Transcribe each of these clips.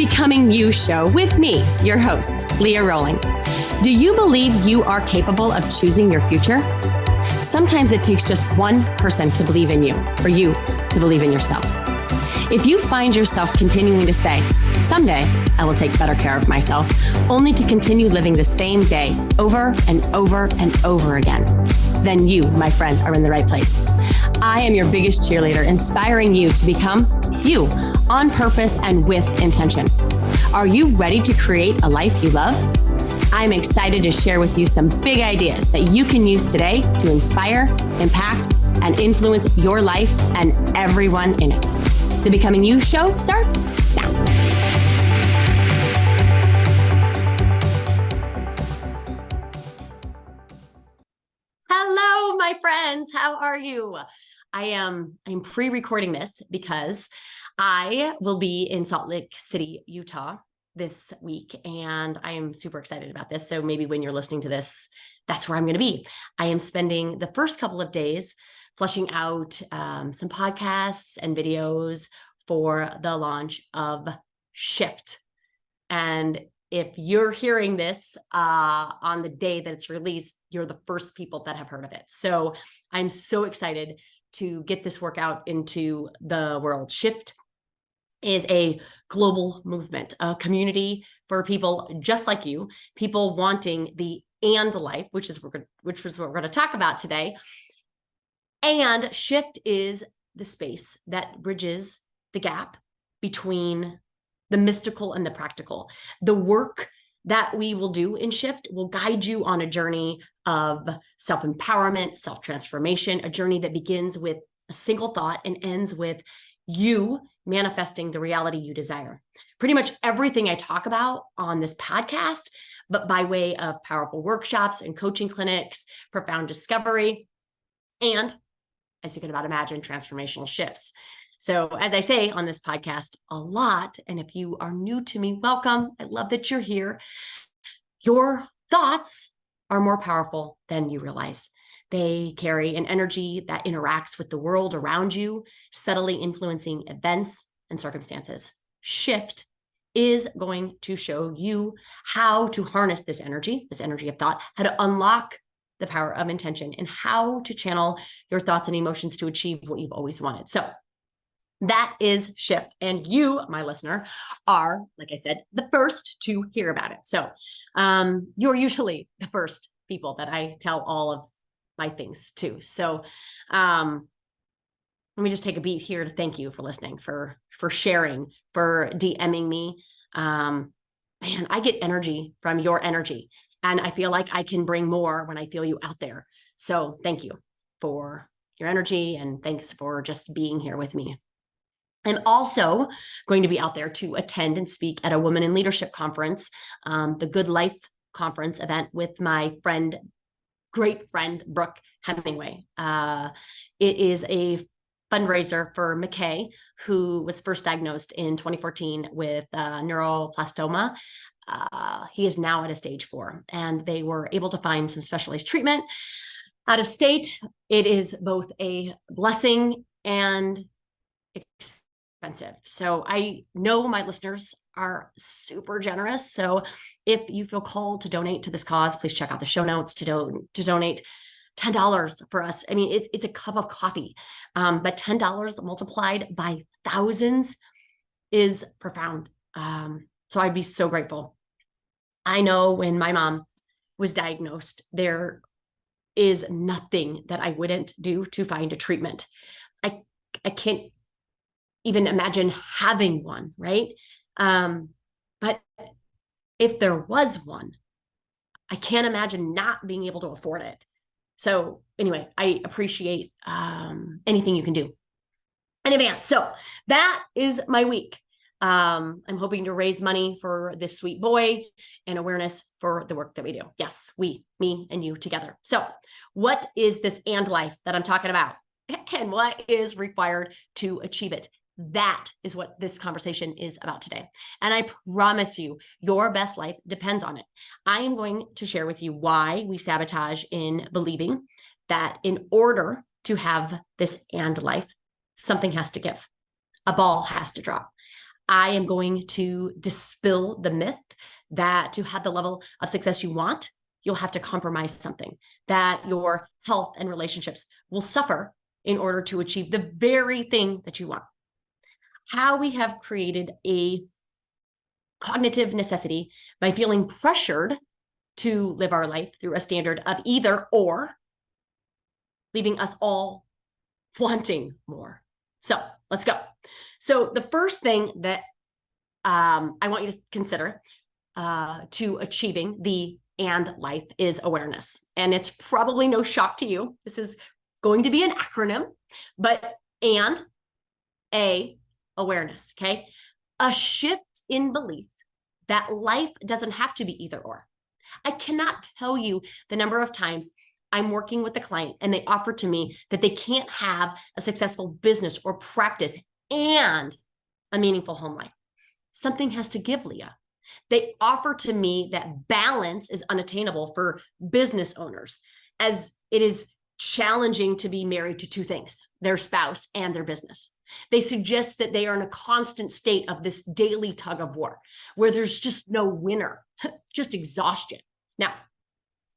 Becoming You show with me, your host, Leah Rowling. Do you believe you are capable of choosing your future? Sometimes it takes just one person to believe in you, or you to believe in yourself. If you find yourself continuing to say, someday I will take better care of myself, only to continue living the same day over and over and over again, then you, my friend, are in the right place. I am your biggest cheerleader, inspiring you to become you on purpose and with intention. Are you ready to create a life you love? I'm excited to share with you some big ideas that you can use today to inspire, impact, and influence your life and everyone in it. The Becoming You show starts now. Hello, my friends. How are you? I'm pre-recording this because I will be in Salt Lake City, Utah this week, and I am super excited about this. So maybe when you're listening to this, that's where I'm going to be. I am spending the first couple of days fleshing out some podcasts and videos for the launch of Shift. And if you're hearing this on the day that it's released, you're the first people that have heard of it. So I'm so excited to get this work out into the world. Shift is a global movement, a community for people just like you, people wanting the and life, which is what we're going to talk about today. And Shift is the space that bridges the gap between the mystical and the practical. The work that we will do in Shift will guide you on a journey of self-empowerment, self-transformation, a journey that begins with a single thought and ends with you manifesting the reality you desire. Pretty much everything I talk about on this podcast, but by way of powerful workshops and coaching clinics, profound discovery, and, as you can about imagine, transformational shifts. So as I say on this podcast a lot, and if you are new to me, welcome. I love that you're here. Your thoughts are more powerful than you realize. They carry an energy that interacts with the world around you, subtly influencing events and circumstances. Shift is going to show you how to harness this energy of thought, how to unlock the power of intention, and how to channel your thoughts and emotions to achieve what you've always wanted. So that is Shift. And you, my listener, are, like I said, the first to hear about it. So you're usually the first people that I tell all of my things too. So let me just take a beat here to thank you for listening, for sharing, for DMing me. Man, I get energy from your energy, and I feel like I can bring more when I feel you out there. So thank you for your energy, and thanks for just being here with me. I'm also going to be out there to attend and speak at a Women in Leadership conference, the Good Life conference event with my great friend, Brooke Hemingway. It is a fundraiser for McKay, who was first diagnosed in 2014 with neuroblastoma. He is now at a stage 4, and they were able to find some specialized treatment out of state. It is both a blessing and expensive. So I know my listeners are super generous. So if you feel called to donate to this cause, please check out the show notes to donate $10 for us. I mean, it's a cup of coffee, but $10 multiplied by thousands is profound. So I'd be so grateful. I know when my mom was diagnosed, there is nothing that I wouldn't do to find a treatment. I can't even imagine having one, right? But if there was one, I can't imagine not being able to afford it. So anyway, I appreciate anything you can do in advance. So that is my week. I'm hoping to raise money for this sweet boy and awareness for the work that we do. Yes, we, me, and you together. So what is this and life that I'm talking about? And what is required to achieve it? That is what this conversation is about today. And I promise you, your best life depends on it. I am going to share with you why we sabotage in believing that in order to have this and life, something has to give. A ball has to drop. I am going to dispel the myth that to have the level of success you want, you'll have to compromise something, that your health and relationships will suffer in order to achieve the very thing that you want. How we have created a cognitive necessity by feeling pressured to live our life through a standard of either or, leaving us all wanting more. So let's go. So the first thing that I want you to consider to achieving the and life is awareness. And it's probably no shock to you. This is going to be an acronym, but and awareness, okay? A shift in belief that life doesn't have to be either or. I cannot tell you the number of times I'm working with a client and they offer to me that they can't have a successful business or practice and a meaningful home life. Something has to give, Leah. They offer to me that balance is unattainable for business owners, as it is challenging to be married to two things, their spouse and their business. They suggest that they are in a constant state of this daily tug of war where there's just no winner, just exhaustion. Now,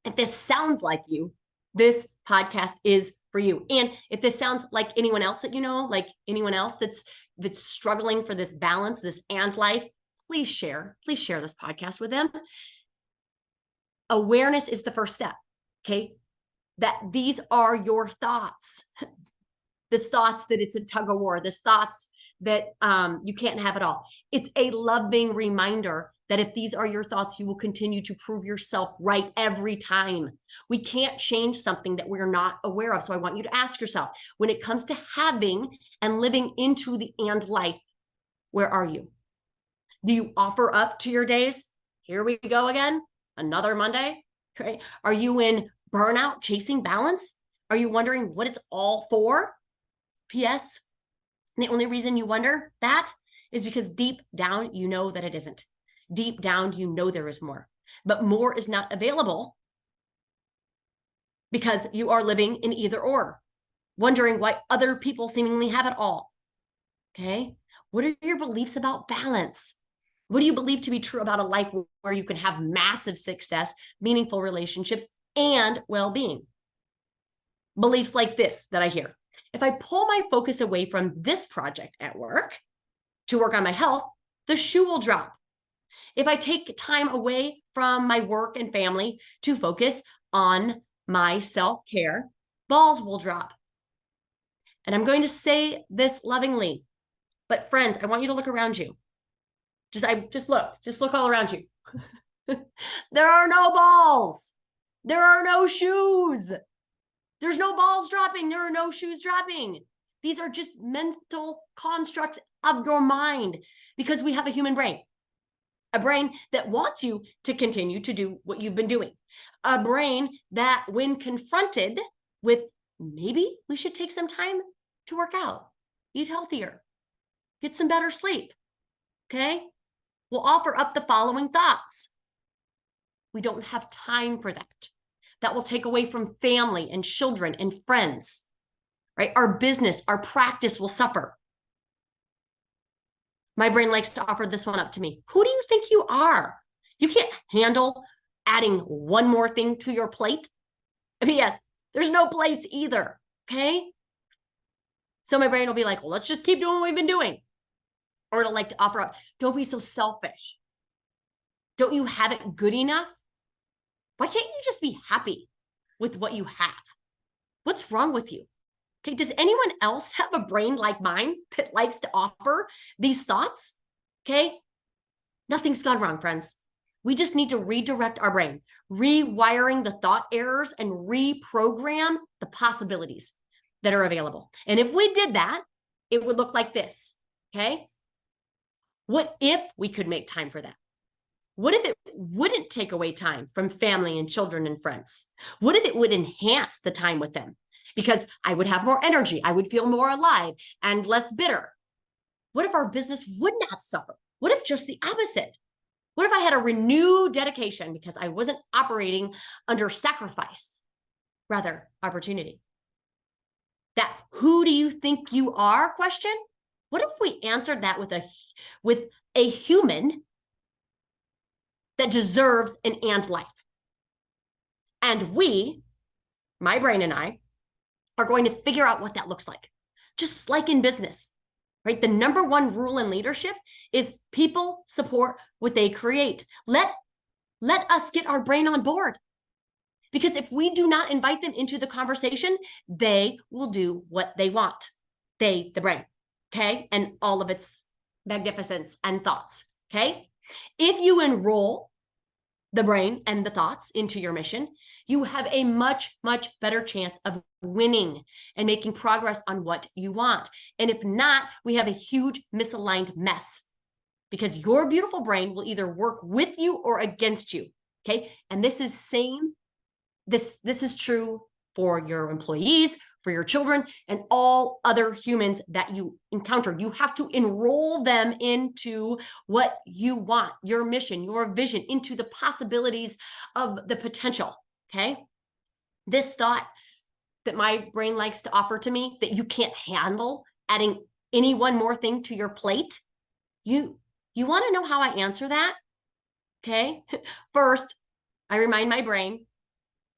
if this sounds like you, this podcast is for you. And if this sounds like anyone else that you know, like anyone else that's struggling for this balance, this and life, please share this podcast with them. Awareness is the first step, okay? That these are your thoughts. This thoughts that it's a tug of war, this thoughts that you can't have it all. It's a loving reminder that if these are your thoughts, you will continue to prove yourself right every time. We can't change something that we're not aware of. So I want you to ask yourself, when it comes to having and living into the and life, where are you? Do you offer up to your days? Here we go again, another Monday, right? Are you in burnout, chasing balance? Are you wondering what it's all for? P.S. The only reason you wonder that is because deep down, you know that it isn't. Deep down, you know there is more, but more is not available because you are living in either or, wondering why other people seemingly have it all. Okay. What are your beliefs about balance? What do you believe to be true about a life where you can have massive success, meaningful relationships, and well-being? Beliefs like this that I hear. If I pull my focus away from this project at work to work on my health, the shoe will drop. If I take time away from my work and family to focus on my self-care, balls will drop. And I'm going to say this lovingly, but friends, I want you to look around you. Just look all around you. There are no balls. There are no shoes. There's no balls dropping. There are no shoes dropping. These are just mental constructs of your mind because we have a human brain, a brain that wants you to continue to do what you've been doing, a brain that when confronted with maybe we should take some time to work out, eat healthier, get some better sleep, okay? We'll offer up the following thoughts. We don't have time for that. That will take away from family and children and friends, right? Our business, our practice will suffer. My brain likes to offer this one up to me. Who do you think you are? You can't handle adding one more thing to your plate. Yes, there's no plates either, okay? So my brain will be like, well, let's just keep doing what we've been doing. Or it'll like to offer up, don't be so selfish. Don't you have it good enough? Why can't you just be happy with what you have? What's wrong with you? Okay, does anyone else have a brain like mine that likes to offer these thoughts? Okay, nothing's gone wrong, friends. We just need to redirect our brain, rewiring the thought errors and reprogram the possibilities that are available. And if we did that, it would look like this, okay? What if we could make time for that? What if it wouldn't take away time from family and children and friends? What if it would enhance the time with them? Because I would have more energy, I would feel more alive and less bitter. What if our business would not suffer? What if just the opposite? What if I had a renewed dedication because I wasn't operating under sacrifice, rather opportunity? That who do you think you are question What if we answered that with a human that deserves an and life? And we, my brain and I, are going to figure out what that looks like. Just like in business, right? The number one rule in leadership is people support what they create. Let us get our brain on board. Because if we do not invite them into the conversation, they will do what they want. They, the brain, okay? And all of its magnificence and thoughts, okay? If you enroll the brain and the thoughts into your mission, you have a much, much better chance of winning and making progress on what you want. And if not, we have a huge misaligned mess because your beautiful brain will either work with you or against you, okay? And this is true for your employees, for your children, and all other humans that you encounter. You have to enroll them into what you want, your mission, your vision, into the possibilities of the potential, okay? This thought that my brain likes to offer to me that you can't handle adding any one more thing to your plate, you want to know how I answer that? Okay. First, I remind my brain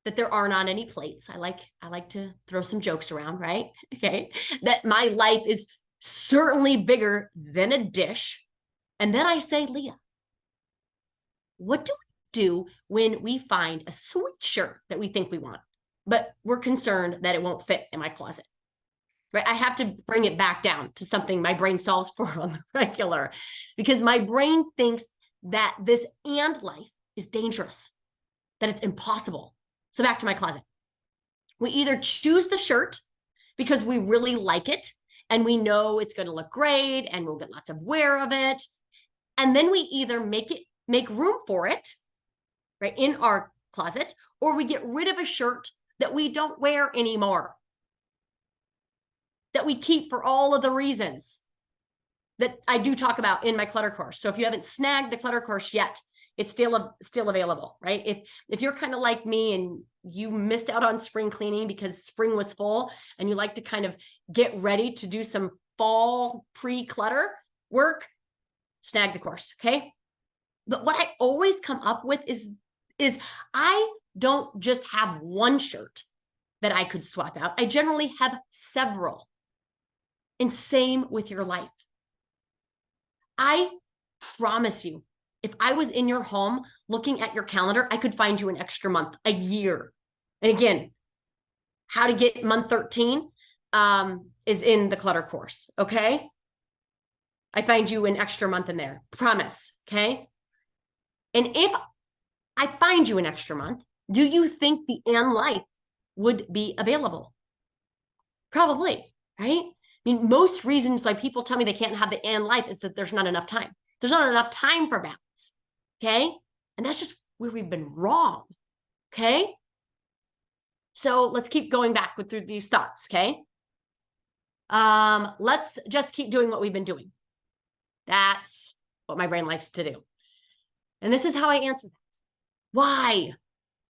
that there are not any plates. I like to throw some jokes around, right? Okay. That my life is certainly bigger than a dish. And then I say, Leah, what do we do when we find a sweet shirt that we think we want, but we're concerned that it won't fit in my closet? Right? I have to bring it back down to something my brain solves for on the regular, because my brain thinks that this and life is dangerous, that it's impossible. So back to my closet. We either choose the shirt because we really like it and we know it's going to look great and we'll get lots of wear of it. And then we either make room for it, right, in our closet, or we get rid of a shirt that we don't wear anymore, that we keep for all of the reasons that I do talk about in my clutter course. So if you haven't snagged the clutter course yet, it's still available, right? If you're kind of like me and you missed out on spring cleaning because spring was full and you like to kind of get ready to do some fall pre-clutter work, snag the course, okay? But what I always come up with is I don't just have one shirt that I could swap out. I generally have several. And same with your life. I promise you, if I was in your home looking at your calendar, I could find you an extra month, a year. And again, how to get month 13 is in the clutter course, okay? I find you an extra month in there, promise, okay? And if I find you an extra month, do you think the and life would be available? Probably, right? I mean, most reasons why people tell me they can't have the and life is that there's not enough time. There's not enough time for balance. Okay. And that's just where we've been wrong. Okay. So let's keep going back through these thoughts. Okay. Let's just keep doing what we've been doing. That's what my brain likes to do. And this is how I answer that. Why?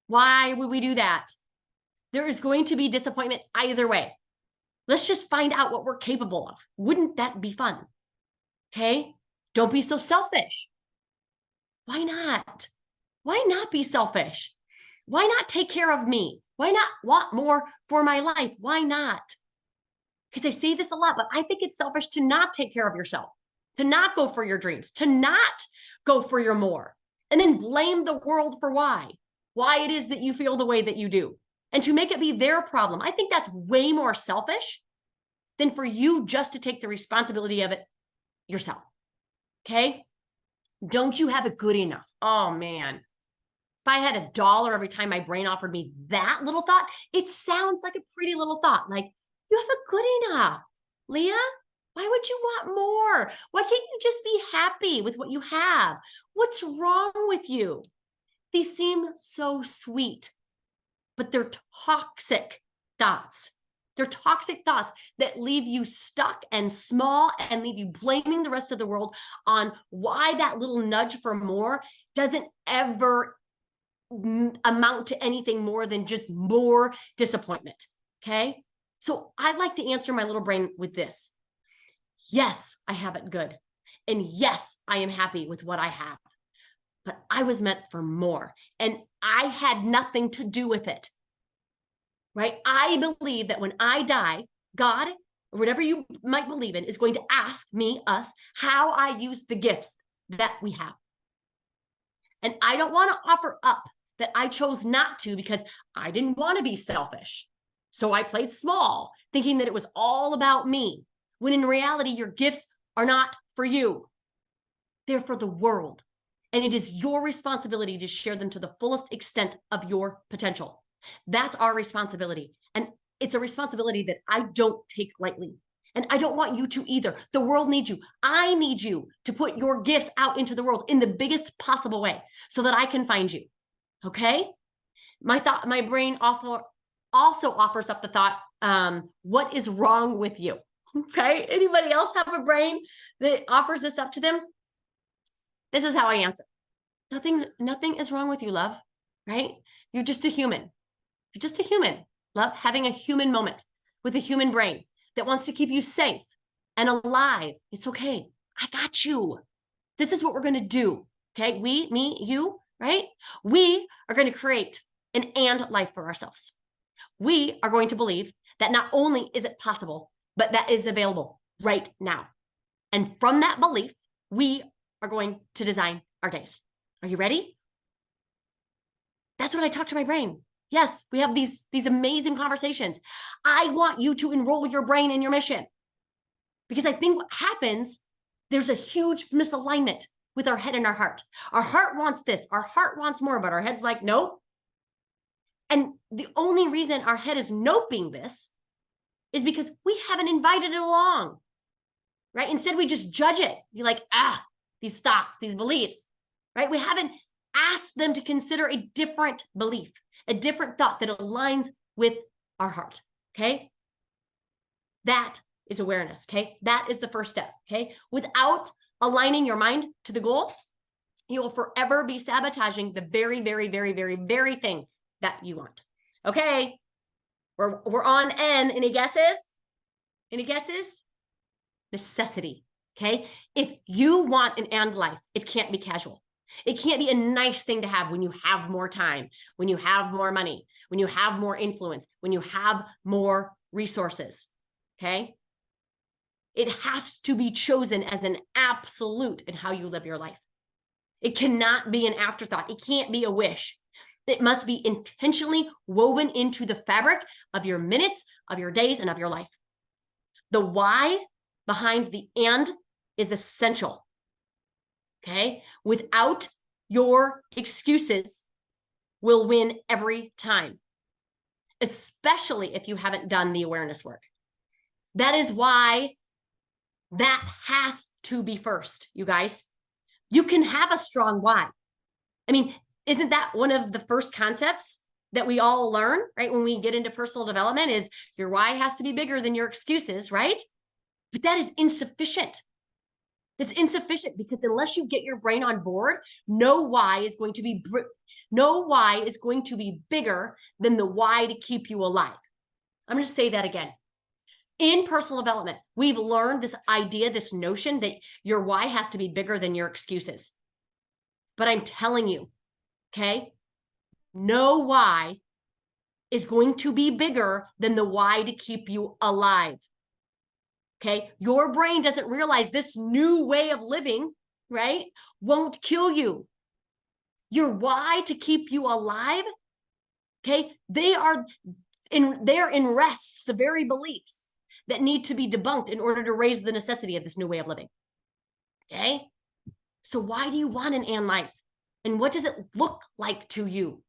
Why would we do that? There is going to be disappointment either way. Let's just find out what we're capable of. Wouldn't that be fun? Okay. Don't be so selfish. Why not? Why not be selfish? Why not take care of me? Why not want more for my life? Why not? Because I say this a lot, but I think it's selfish to not take care of yourself, to not go for your dreams, to not go for your more, and then blame the world for why it is that you feel the way that you do, and to make it be their problem. I think that's way more selfish than for you just to take the responsibility of it yourself. Okay? Don't you have it good enough? Oh man. If I had $1 every time my brain offered me that little thought, it sounds like a pretty little thought. Like, you have it good enough, Leah. Why would you want more? Why can't you just be happy with what you have? What's wrong with you? These seem so sweet, but they're toxic thoughts. They're toxic thoughts that leave you stuck and small and leave you blaming the rest of the world on why that little nudge for more doesn't ever amount to anything more than just more disappointment. Okay. So I'd like to answer my little brain with this. yes, I have it good. And yes, I am happy with what I have. But I was meant for more. And I had nothing to do with it. Right? I believe that when I die, God, or whatever you might believe in, is going to ask me, us, how I use the gifts that we have. And I don't want to offer up that I chose not to because I didn't want to be selfish. So I played small, thinking that it was all about me, when in reality, your gifts are not for you. They're for the world. And it is your responsibility to share them to the fullest extent of your potential. That's our responsibility. And it's a responsibility that I don't take lightly. And I don't want you to either. The world needs you. I need you to put your gifts out into the world in the biggest possible way so that I can find you. Okay? My brain also offers up the thought, what is wrong with you? Okay? Anybody else have a brain that offers this up to them? This is how I answer. Nothing is wrong with you, love, right? You're just a human. You're just a human, love, having a human moment with a human brain that wants to keep you safe and alive. It's okay. I got you. This is what we're going to do. Okay. We, me, you, right? We are going to create an and life for ourselves. We are going to believe that not only is it possible, but that is available right now. And from that belief, we are going to design our days. Are you ready? That's when I talk to my brain. Yes, we have these amazing conversations. I want you to enroll your brain in your mission because I think what happens, there's a huge misalignment with our head and our heart. Our heart wants this. Our heart wants more, but our head's like, nope. And the only reason our head is noping this is because we haven't invited it along, right? Instead, we just judge it. You're like, these thoughts, these beliefs, right? We haven't asked them to consider a different belief, a different thought that aligns with our heart, okay? That is awareness, okay? That is the first step, okay? Without aligning your mind to the goal, you will forever be sabotaging the very, very, very, very, very thing that you want. Okay, we're on N. Any guesses? Any guesses? Necessity, okay? If you want an and life, it can't be casual. It can't be a nice thing to have when you have more time, when you have more money, when you have more influence, when you have more resources, okay? It has to be chosen as an absolute in how you live your life. It cannot be an afterthought. It can't be a wish. It must be intentionally woven into the fabric of your minutes, of your days, and of your life. The why behind the and is essential. Okay? Without your excuses will win every time, especially if you haven't done the awareness work. That is why that has to be first, you guys. You can have a strong why. I mean, isn't that one of the first concepts that we all learn, right? When we get into personal development is your why has to be bigger than your excuses, right? But that is insufficient. That's insufficient because unless you get your brain on board, no why is going to be bigger than the why to keep you alive. I'm going to say that again. In personal development, we've learned this idea, this notion that your why has to be bigger than your excuses. But I'm telling you, okay, no why is going to be bigger than the why to keep you alive. Okay, your brain doesn't realize this new way of living, right, won't kill you. Your why to keep you alive, okay, they're in rests, the very beliefs that need to be debunked in order to raise the necessity of this new way of living. Okay, so why do you want an and life? And what does it look like to you?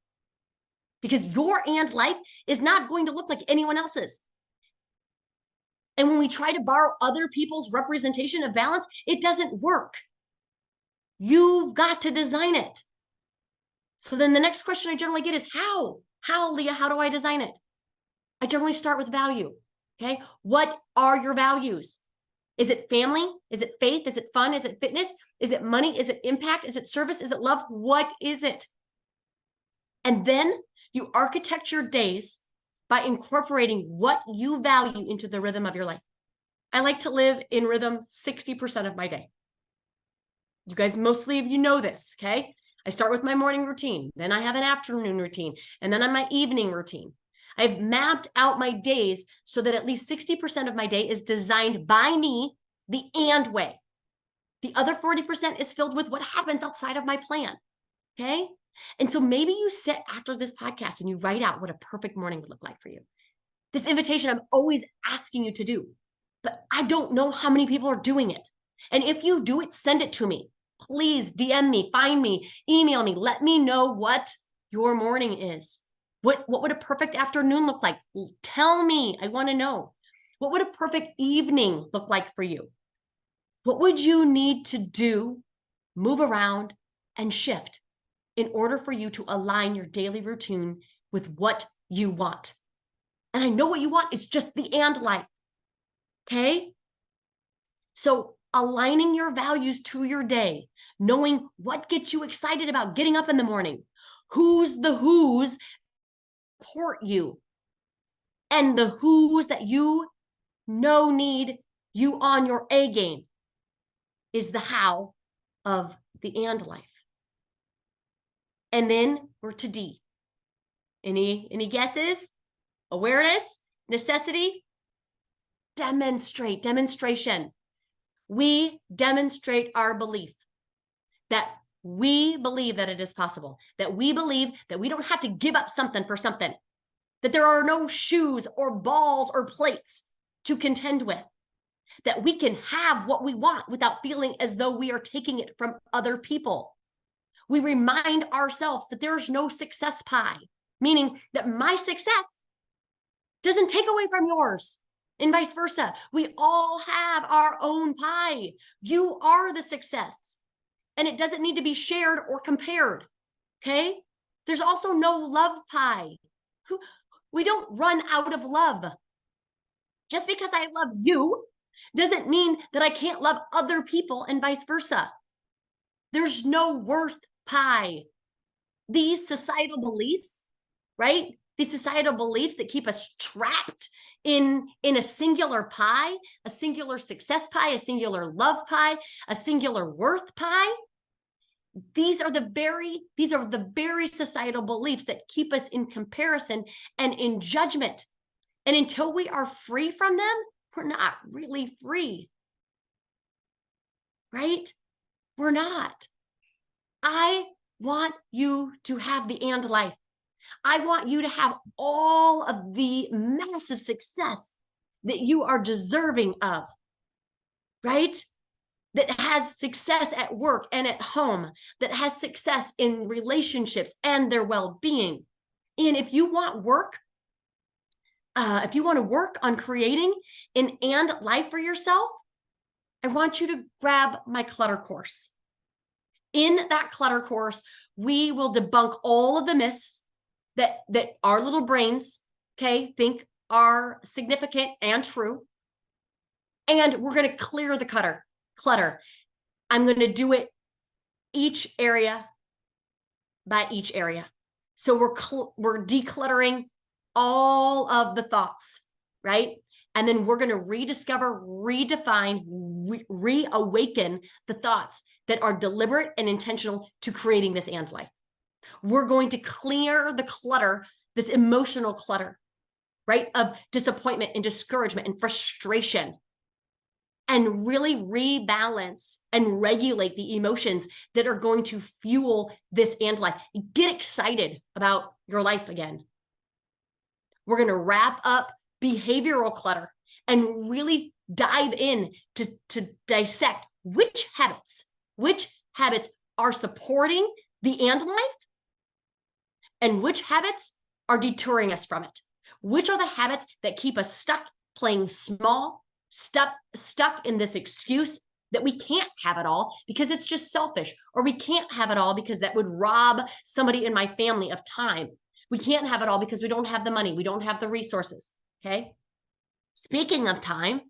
Because your and life is not going to look like anyone else's. And when we try to borrow other people's representation of balance, it doesn't work. You've got to design it. So then the next question I generally get is how? How, Leah, how do I design it? I generally start with value. Okay. What are your values? Is it family? Is it faith? Is it fun? Is it fitness? Is it money? Is it impact? Is it service? Is it love? What is it? And then you architect your days by incorporating what you value into the rhythm of your life. I like to live in rhythm 60% of my day. You guys, mostly of you know this, okay? I start with my morning routine, then I have an afternoon routine, and then on my evening routine. I've mapped out my days so that at least 60% of my day is designed by me the and way. The other 40% is filled with what happens outside of my plan, okay? And so maybe you sit after this podcast and you write out what a perfect morning would look like for you. This invitation I'm always asking you to do, but I don't know how many people are doing it. And if you do it, send it to me. Please DM me, find me, email me. Let me know what your morning is. What would a perfect afternoon look like? Tell me. I want to know. What would a perfect evening look like for you? What would you need to do, move around, and shift in order for you to align your daily routine with what you want? And I know what you want is just the and life. Okay? So aligning your values to your day, knowing what gets you excited about getting up in the morning, who's support you, and the who's that you know need you on your A game is the how of the and life. And then we're to D. Any guesses? Awareness, necessity, demonstration. We demonstrate our belief that we believe that it is possible, that we believe that we don't have to give up something for something, that there are no shoes or balls or plates to contend with, that we can have what we want without feeling as though we are taking it from other people. We remind ourselves that there's no success pie, meaning that my success doesn't take away from yours. And vice versa. We all have our own pie. You are the success. And it doesn't need to be shared or compared. Okay? There's also no love pie. We don't run out of love. Just because I love you doesn't mean that I can't love other people and vice versa. There's no worth pie. These societal beliefs, right? These societal beliefs that keep us trapped in a singular pie, a singular success pie, a singular love pie, a singular worth pie. These are the very societal beliefs that keep us in comparison and in judgment. And until we are free from them, we're not really free. Right? We're not. I want you to have the and life. I want you to have all of the massive success that you are deserving of, right? That has success at work and at home, that has success in relationships and their well-being. And if you want to work on creating an and life for yourself, I want you to grab my clutter course. In that clutter course, we will debunk all of the myths that our little brains, okay, think are significant and true. And we're going to clear the clutter. I'm going to do it each area by each area. So we're decluttering all of the thoughts, right? And then we're going to rediscover, redefine, reawaken the thoughts that are deliberate and intentional to creating this and life. We're going to clear the clutter, this emotional clutter, right? Of disappointment and discouragement and frustration, and really rebalance and regulate the emotions that are going to fuel this and life. Get excited about your life again. We're going to wrap up behavioral clutter and really dive in to dissect which habits are supporting the and life and which habits are deterring us from it. Which are the habits that keep us stuck playing small, stuck in this excuse that we can't have it all because it's just selfish, or we can't have it all because that would rob somebody in my family of time. We can't have it all because we don't have the money. We don't have the resources. Okay. Speaking of time,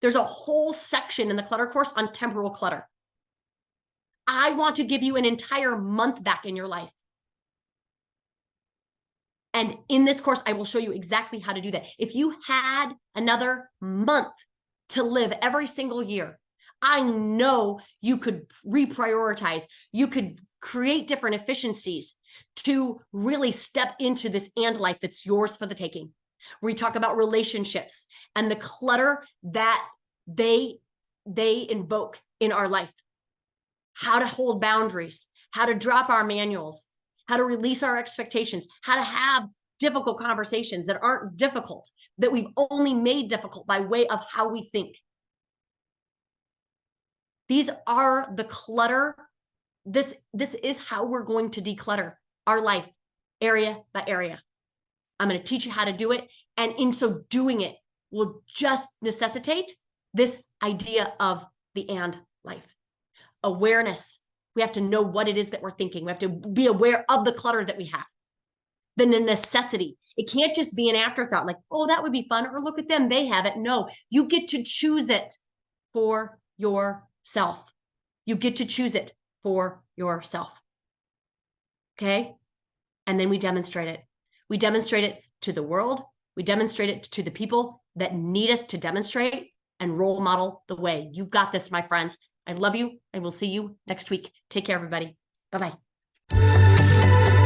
there's a whole section in the clutter course on temporal clutter. I want to give you an entire month back in your life. And in this course, I will show you exactly how to do that. If you had another month to live every single year, I know you could reprioritize. You could create different efficiencies to really step into this and life that's yours for the taking. We talk about relationships and the clutter that they invoke in our life, how to hold boundaries, how to drop our manuals, how to release our expectations, how to have difficult conversations that aren't difficult, that we've only made difficult by way of how we think. These are the clutter. This is how we're going to declutter our life area by area. I'm going to teach you how to do it. And in so doing it will just necessitate this idea of the and life. Awareness. We have to know what it is that we're thinking. We have to be aware of the clutter that we have. Then the necessity. It can't just be an afterthought like, oh, that would be fun. Or look at them, they have it. No, you get to choose it for yourself. You get to choose it for yourself. Okay? And then we demonstrate it. We demonstrate it to the world. We demonstrate it to the people that need us to demonstrate and role model the way. You've got this, my friends. I love you. I will see you next week. Take care, everybody. Bye-bye.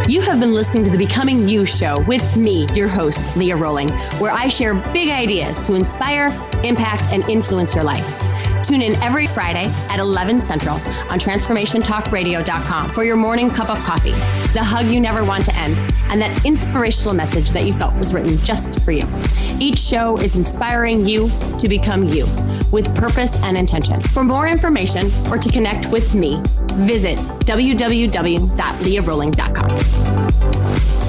You have been listening to the Becoming You show with me, your host, Leah Rolling, where I share big ideas to inspire, impact, and influence your life. Tune in every Friday at 11 Central on transformationtalkradio.com for your morning cup of coffee, the hug you never want to end, and that inspirational message that you felt was written just for you. Each show is inspiring you to become you with purpose and intention. For more information or to connect with me, visit www.leahrolling.com.